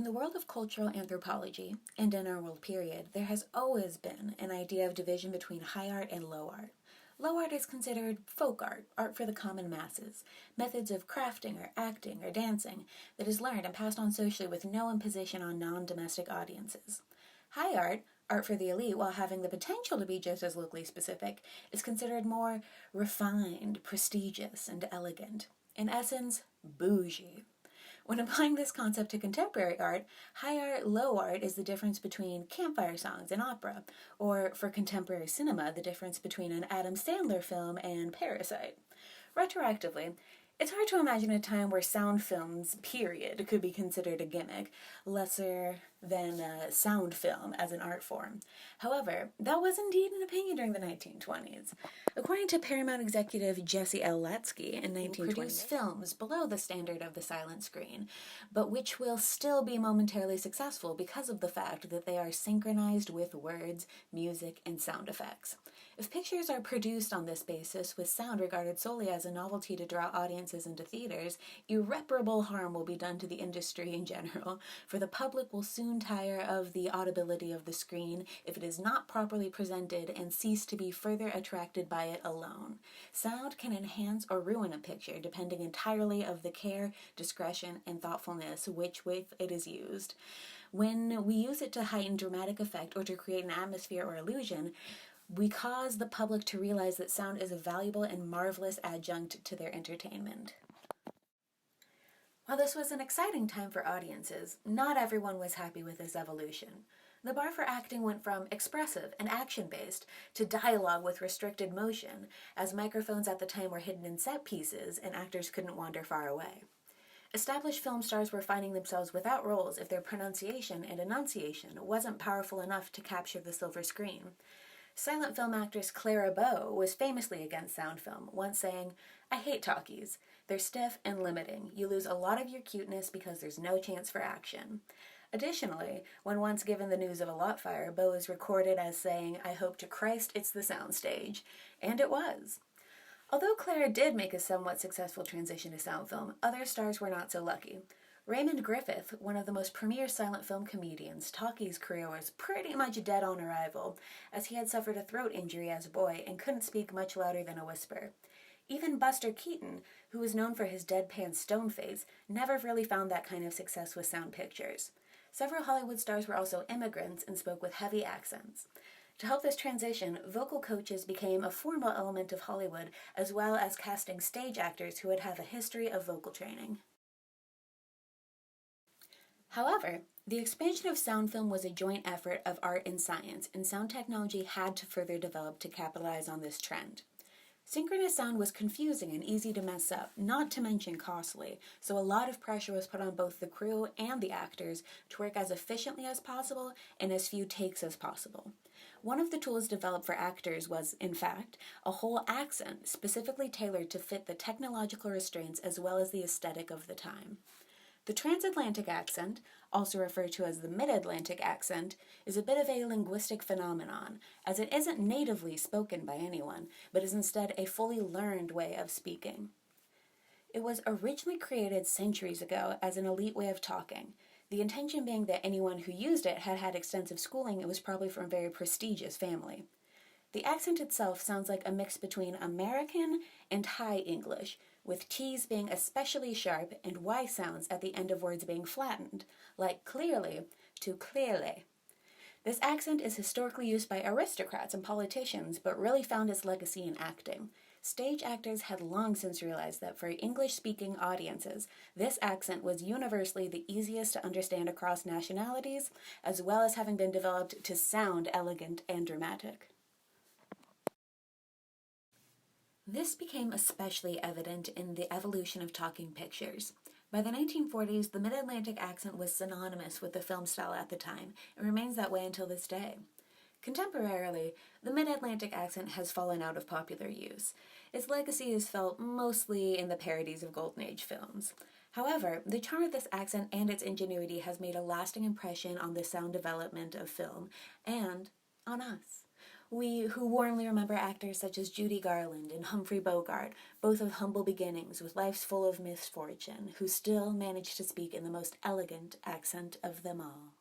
In the world of cultural anthropology, and in our world period, there has always been an idea of division between high art and low art. Low art is considered folk art, art for the common masses, methods of crafting or acting or dancing that is learned and passed on socially with no imposition on non-domestic audiences. High art, art for the elite, while having the potential to be just as locally specific, is considered more refined, prestigious, and elegant. In essence, bougie. When applying this concept to contemporary art, high art, low art is the difference between campfire songs and opera, or for contemporary cinema, the difference between an Adam Sandler film and Parasite. Retroactively, it's hard to imagine a time where sound films, period, could be considered a gimmick, lesser than sound film as an art form. However, that was indeed an opinion during the 1920s. According to Paramount executive Jesse L. Latsky in 1920, produce films below the standard of the silent screen, but which will still be momentarily successful because of the fact that they are synchronized with words, music, and sound effects. If pictures are produced on this basis, with sound regarded solely as a novelty to draw audiences into theaters, irreparable harm will be done to the industry in general, for the public will soon tire of the audibility of the screen if it is not properly presented and cease to be further attracted by it alone. Sound can enhance or ruin a picture depending entirely of the care, discretion, and thoughtfulness with which it is used. When we use it to heighten dramatic effect or to create an atmosphere or illusion, we cause the public to realize that sound is a valuable and marvelous adjunct to their entertainment. While this was an exciting time for audiences, not everyone was happy with this evolution. The bar for acting went from expressive and action-based to dialogue with restricted motion, as microphones at the time were hidden in set pieces and actors couldn't wander far away. Established film stars were finding themselves without roles if their pronunciation and enunciation wasn't powerful enough to capture the silver screen. Silent film actress Clara Bow was famously against sound film, once saying, "I hate talkies. They're stiff and limiting. You lose a lot of your cuteness because there's no chance for action." Additionally, when once given the news of a lot fire, Bow is recorded as saying, "I hope to Christ it's the soundstage." And it was. Although Clara did make a somewhat successful transition to sound film, other stars were not so lucky. Raymond Griffith, one of the most premier silent film comedians, Talkie's career was pretty much dead on arrival, as he had suffered a throat injury as a boy and couldn't speak much louder than a whisper. Even Buster Keaton, who was known for his deadpan stone face, never really found that kind of success with sound pictures. Several Hollywood stars were also immigrants and spoke with heavy accents. To help this transition, vocal coaches became a formal element of Hollywood, as well as casting stage actors who would have a history of vocal training. However, the expansion of sound film was a joint effort of art and science, and sound technology had to further develop to capitalize on this trend. Synchronous sound was confusing and easy to mess up, not to mention costly, so a lot of pressure was put on both the crew and the actors to work as efficiently as possible and as few takes as possible. One of the tools developed for actors was, in fact, a whole accent specifically tailored to fit the technological restraints as well as the aesthetic of the time. The transatlantic accent, also referred to as the mid-Atlantic accent, is a bit of a linguistic phenomenon, as it isn't natively spoken by anyone, but is instead a fully learned way of speaking. It was originally created centuries ago as an elite way of talking, the intention being that anyone who used it had had extensive schooling and was probably from a very prestigious family. The accent itself sounds like a mix between American and High English, with T's being especially sharp and Y sounds at the end of words being flattened, like clearly to clearly. This accent is historically used by aristocrats and politicians, but really found its legacy in acting. Stage actors had long since realized that for English-speaking audiences, this accent was universally the easiest to understand across nationalities, as well as having been developed to sound elegant and dramatic. This became especially evident in the evolution of talking pictures. By the 1940s, the mid-Atlantic accent was synonymous with the film style at the time, and remains that way until this day. Contemporarily, the mid-Atlantic accent has fallen out of popular use. Its legacy is felt mostly in the parodies of Golden Age films. However, the charm of this accent and its ingenuity has made a lasting impression on the sound development of film, and on us. We who warmly remember actors such as Judy Garland and Humphrey Bogart, both of humble beginnings with lives full of misfortune, who still manage to speak in the most elegant accent of them all.